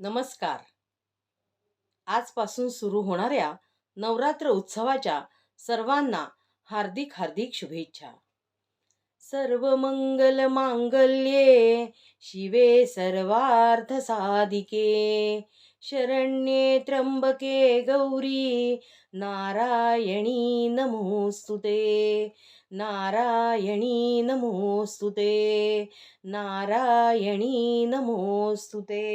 नमस्कार. आजपासून सुरू होणाऱ्या नवरात्र उत्सवाच्या सर्वांना हार्दिक हार्दिक शुभेच्छा. सर्व मंगल मांगल्ये शिवे सर्वार्थ साधिके शरण्ये त्र्यंबके गौरी नारायणी नमोस्तुते नारायणी नमोस्तुते नारायणी नमोस्तुते.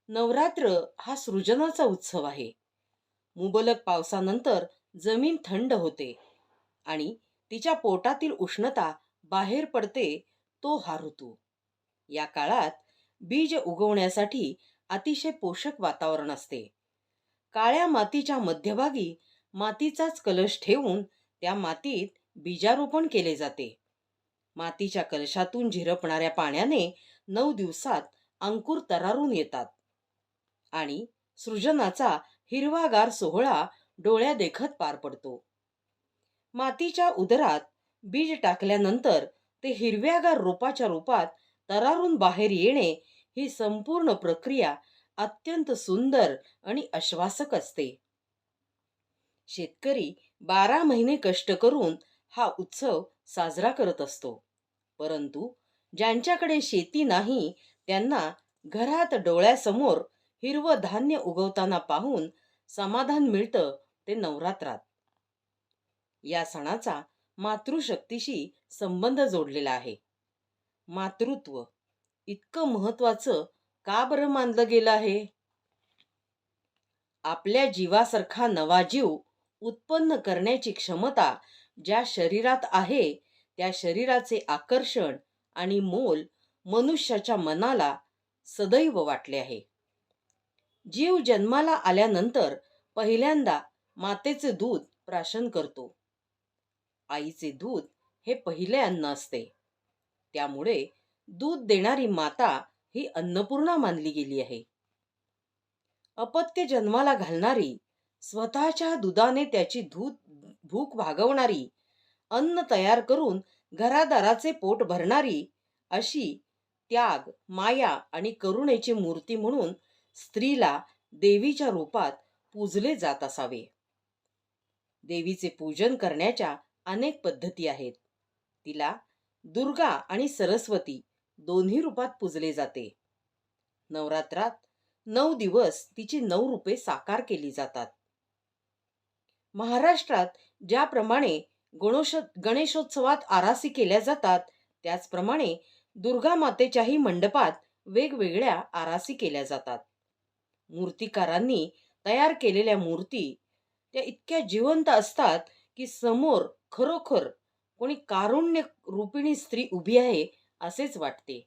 नवरात्र हा सृजनाचा उत्सव आहे. मुबलक पावसानंतर जमीन थंड होते आणि तिच्या पोटातील उष्णता बाहेर पडते, तो हा ऋतू. या काळात बीज उगवण्यासाठी अतिशय पोषक वातावरण असते. काळ्या मातीच्या मध्यभागी मातीचाच कलश ठेवून त्या मातीत बीजारोपण केले जाते. मातीच्या कलशातून झिरपणाऱ्या पाण्याने 9 दिवसात अंकुर तरारून येतात आणि सृजनाचा हिरवागार सोहळा डोळ्यादेखत पार पडतो. मातीच्या उदरात बीज टाकल्यानंतर ते हिरव्यागार रोपाच्या रूपात तरारून बाहेर येणे, ही संपूर्ण प्रक्रिया अत्यंत सुंदर आणि आश्वासक असते. शेतकरी 12 महिने कष्ट करून हा उत्सव साजरा करत असतो. परंतु ज्यांच्याकडे शेती नाही, त्यांना घरात डोळ्यासमोर हिरवं धान्य उगवताना पाहून समाधान मिळतं, ते नवरात्रात. या सणाचा मातृशक्तीशी संबंध जोडलेला आहे. मातृत्व इतकं महत्वाचं का बरं मानलं गेलं आहे? आपल्या जीवासारखा नवा जीव उत्पन्न करण्याची क्षमता ज्या शरीरात आहे, त्या शरीराचे आकर्षण आणि मोल मनुष्याच्या मनाला सदैव वाटले आहे. जीव जन्माला आल्यानंतर पहिल्यांदा मातेचे दूध प्राशन करतो. आईचे दूध हे पहिले अन्न असते. त्यामुळे दूध देणारी माता ही अन्नपूर्णा मानली गेली आहे. अपत्य जन्माला घालणारी, स्वतःच्या दुधाने त्याची भूक भागवणारी, अन्न तयार करून घरादाराचे पोट भरणारी, अशी त्याग, माया आणि करुणेची मूर्ती म्हणून स्त्रीला देवीच्या रूपात पूजले जात असावे. देवीचे पूजन करण्याच्या अनेक पद्धती आहेत. तिला दुर्गा आणि सरस्वती दोन्ही रूपात पूजले जाते. नवरात्रात 9 दिवस तिची 9 रूपे साकार केली जातात. महाराष्ट्रात ज्याप्रमाणे गणेशोत्सवात आरासी केल्या जातात, त्याचप्रमाणे दुर्गा मातेच्याही मंडपात वेगवेगळ्या आरासी केल्या जातात. मूर्तिकारांनी तयार केलेल्या मूर्ती त्या इतक्या जिवंत असतात की समोर खरोखर कोणी कारुण्य रूपिणी स्त्री उभी आहे असेच वाटते.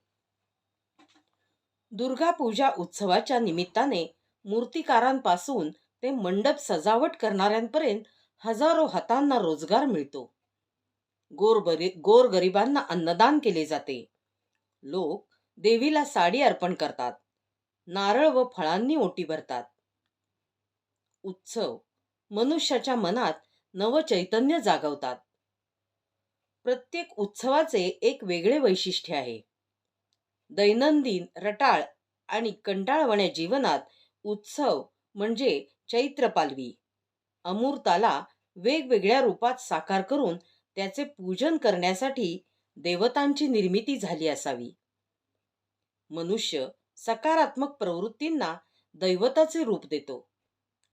दुर्गा पूजा उत्सवाच्या निमित्ताने मूर्तिकारांपासून ते मंडप सजावट करणाऱ्यांपर्यंत हजारो हातांना रोजगार मिळतो. गोरगरिबांना अन्नदान केले जाते. लोक देवीला साडी अर्पण करतात. नारळ व फळांनी ओटी भरतात. उत्सव मनुष्याच्या मनात नवचैतन्य जागवतात. प्रत्येक उत्सवाचे एक वेगळे वैशिष्ट्य आहे. दैनंदिन रटाळ आणि कंटाळवाण्या जीवनात उत्सव म्हणजे चैत्र पालवी, अमूर्ताला वेगवेगळ्या रूपात साकार करून त्याचे पूजन करण्यासाठी देवतांची निर्मिती झाली असावी. मनुष्य सकारात्मक प्रवृत्तींना दैवताचे रूप देतो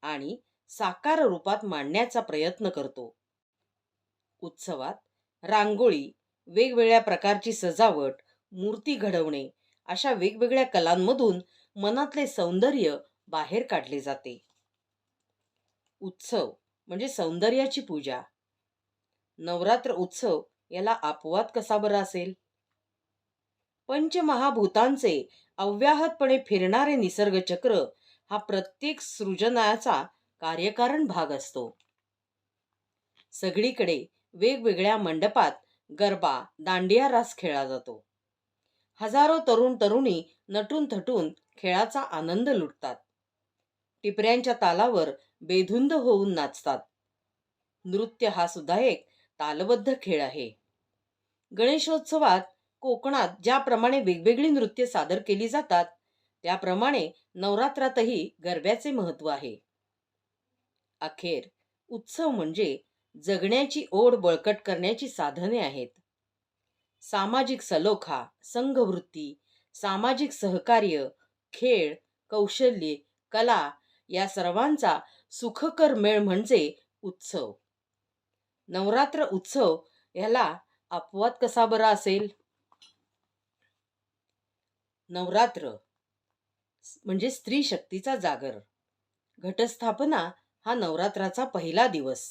आणि साकार रूपात मांडण्याचा प्रयत्न करतो. उत्सवात रांगोळी, वेगवेगळ्या प्रकारची सजावट, मूर्ती घडवणे अशा वेगवेगळ्या कलांमधून मनातले सौंदर्य बाहेर काढले जाते. उत्सव म्हणजे सौंदर्याची पूजा. नवरात्र उत्सव याला अपवाद कसा बरा असेल? पंचमहाभूतांचे अव्याहतपणे फिरणारे निसर्ग चक्र हा प्रत्येक सृजनाचा कार्यकारण भाग असतो. सगळीकडे वेगवेगळ्या मंडपात गरबा, दांडिया रास खेळला जातो. हजारो तरुण तरुणी नटून थटून खेळाचा आनंद लुटतात. टिपऱ्यांच्या तालावर बेधुंद होऊन नाचतात. नृत्य हा सुद्धा एक तालबद्ध खेळ आहे. गणेशोत्सवात कोकणात ज्याप्रमाणे वेगवेगळी नृत्य सादर केली जातात, त्याप्रमाणे नवरात्रातही गरब्याचे महत्त्व आहे. अखेर उत्सव म्हणजे जगण्याची ओढ बळकट करण्याची साधने आहेत. सामाजिक सलोखा, संघवृत्ती, सामाजिक सहकार्य, खेळ, कौशल्ये, कला या सर्वांचा सुखकर मेळ म्हणजे उत्सव. नवरात्र उत्सव ह्याला अपवाद कसा बरा असेल? नवरात्र म्हणजे स्त्री शक्तीचा जागर. घटस्थापना हा नवरात्राचा पहिला दिवस.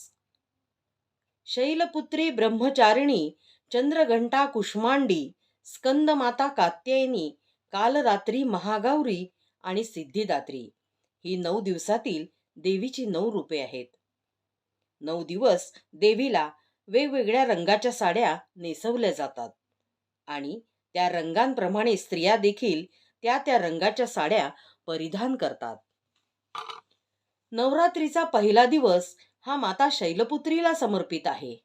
शैलपुत्री ब्रह्मचारिणी, चंद्रघंटा कुष्मांडी, स्कंदमाता कात्यायनी, कालरात्री महागौरी आणि सिद्धिदात्री ही 9 दिवसातील देवीची 9 रूपे आहेत. 9 दिवस देवीला वेगवेगळ्या रंगाच्या साड्या नेसवल्या जातात आणि त्या रंगांप्रमाणे स्त्रिया देखील त्या त्या रंगाच्या साड्या परिधान करतात. नवरात्रीचा पहिला दिवस हा माता शैलपुत्रीला समर्पित आहे.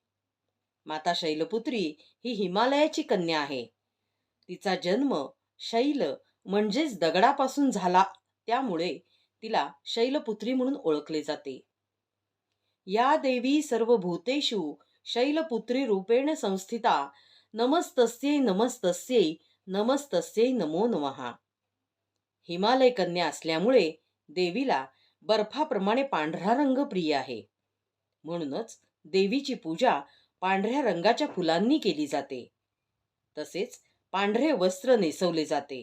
माता शैलपुत्री ही हिमालयाची कन्या आहे. तिचा जन्म शैल म्हणजेच दगडापासून झाला, त्यामुळे तिला शैलपुत्री म्हणून ओळखले जाते. या देवी सर्व भूतेषु शैलपुत्री रूपेण संस्थिता, नमस्तस्यै नमस्तस्यै नमस्तस्यै नमो नमः. हिमालय कन्या असल्यामुळे देवीला बर्फाप्रमाणे पांढरा रंग प्रिय आहे. म्हणूनच देवीची पूजा पांढऱ्या रंगाच्या फुलांनी केली जाते. तसेच पांढरे वस्त्र नेसवले जाते.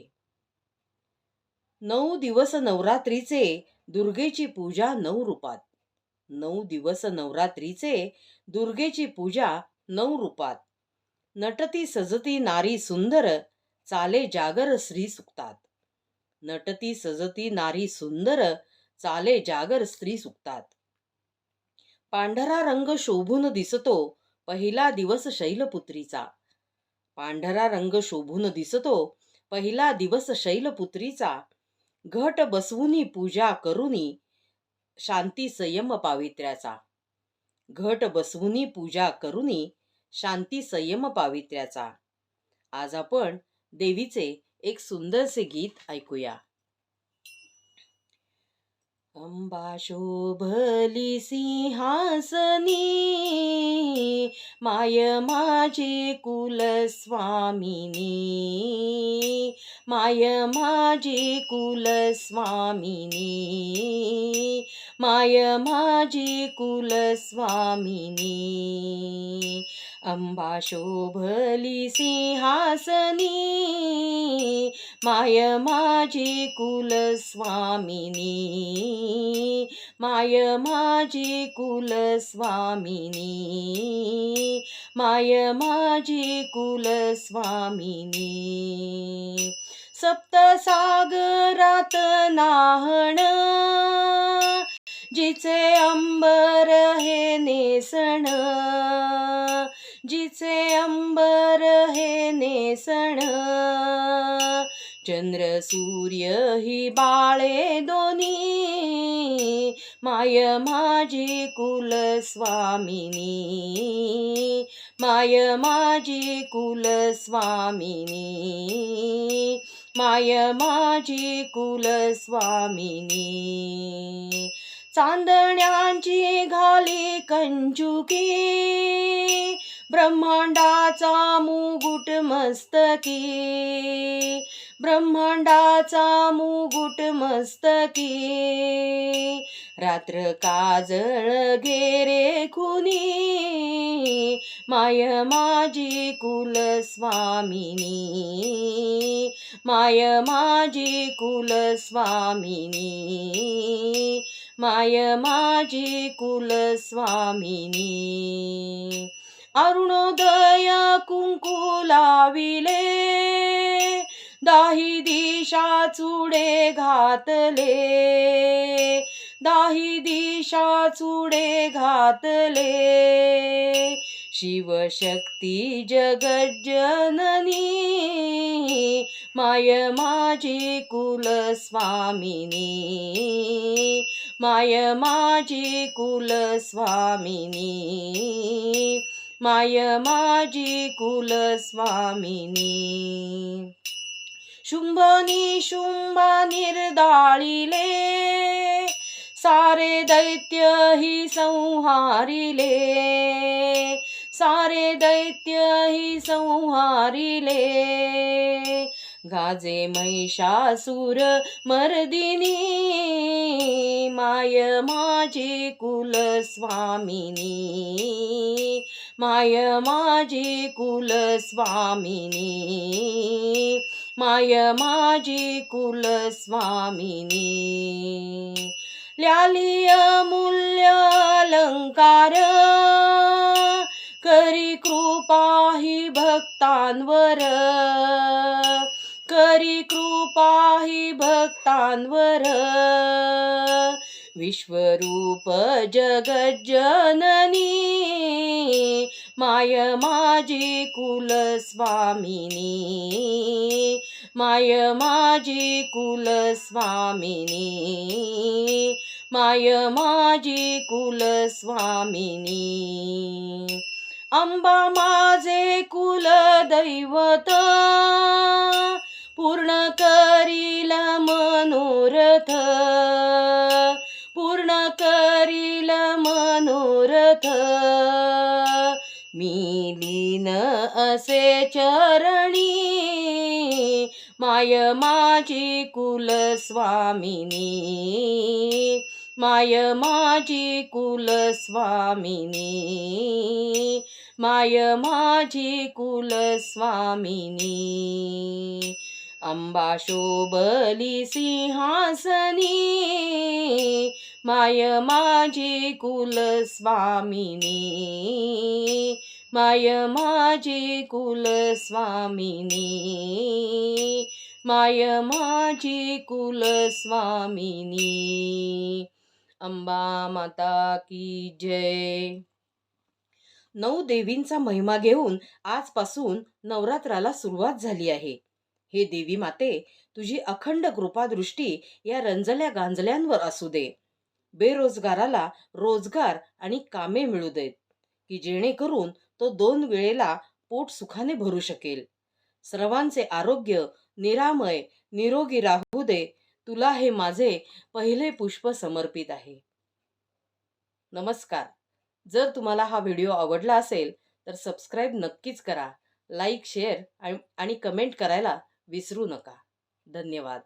9 दिवस नवरात्रीचे दुर्गेची पूजा 9 रूपात. 9 दिवस नवरात्रीचे दुर्गेची पूजा 9 रूपात. नटती सजती नारी सुंदर, चाले जागर स्त्री सुक्तात. नटती सजती नारी सुंदर, चाले जागर स्त्री सुक्तात. पांढरा रंग शोभून दिसतो पहिला दिवस शैलपुत्रीचा. पांढरा रंग शोभून दिसतो पहिला दिवस शैलपुत्रीचा. घट बसवुनी पूजा करुनी, शांती संयम पावित्र्याचा. घट बसवुनी पूजा करुनी, शांती संयम पावित्र्याचा. आज आपण देवीचे एक सुंदरसे गीत ऐकूया. अंबा शोभली सिंहासनी, माय माझी कुलस्वामिनी. माय माझी कुलस्वामिनी, माय माझी कुलस्वामिनी. अंबा शोभली सिंहासनी, माय माझी कुलस्वामिनी. माय माझी कुलस्वामिनी, माय माझी कुलस्वामिनी. सप्तसागरात नाहण, जिचे अंबर हे नेसण. जिचे अंबर हे नेसण. चंद्र सूर्य ही बाळे दोनी, माय माझी कुलस्वामिनी. माय माझी कुलस्वामिनी, माय माझी कुलस्वामिनी. चांदण्यांची घाली कंचुकी, ब्रह्मांडाचा मुकुट मस्तकी. ब्रह्मांडाचा मुकुट मस्तकी. रात्र काजळ घेरे खुनी, माय माझी कुलस्वामिनी. माय माझी कुलस्वामिनी, माय माझी कुलस्वामिनी. अरुणोदय कुंकू लाविले, दाही दिशा चुडे घातले. दाही दिशा चुडे घातले. शिवशक्ती जगज्जननी, माय माझी कुलस्वामिनी. माय माझी कुलस्वामिनी, माय माझी कुलस्वामिनी. शुंभनी शुंभ निर्दाळिले, सारे दैत्य ही संहारिले, सारे दैत्य ही संहारिले. गाजे महिषासुर मर्दिनी, माय माझी कुलस्वामिनी, माय माझी कुलस्वामिनी, माय माझी कुलस्वामिनी. ल्याली अमूल्य अलंकार, करी कृपा ही भक्तांवर, करी कृपा ही भक्तांवर. विश्वरूप जगज्जननी, माय माझी कुलस्वामिनी, माय माझी कुलस्वामिनी, माय माझी कुलस्वामिनी. अंबा माझे कुलदैवत, पूर्ण करील मनोरथ, पूर्ण करील मनोरथ. मी लीन असे चरणी, माय माझी कुलस्वामिनी, माय माझी कुलस्वामिनी, माय माझी कुलस्वामिनी. अंबा शोभली सिंहासनी, माय माझी कुलस्वामिनी, माय माझी कुलस्वामिनी, माय माझी कुलस्वामिनी. अंबा माता की जय. 9 देवींचा महिमा घेऊन आजपासून नवरात्राला सुरुवात झाली आहे. हे देवी माते, तुझी अखंड कृपादृष्टी या रंजल्या गांजल्यांवर असू दे. बेरोजगाराला रोजगार आणि कामे मिळू देत, की जेणेकरून तो 2 वेळेला पोट सुखाने भरू शकेल. सर्वांचे आरोग्य निरामय निरोगी राहू दे. तुला हे माझे पहिले पुष्प समर्पित आहे. नमस्कार. जर तुम्हाला हा व्हिडिओ आवडला असेल तर सबस्क्राईब नक्कीच करा. लाईक, शेअर आणि कमेंट करायला विसरू नका. धन्यवाद.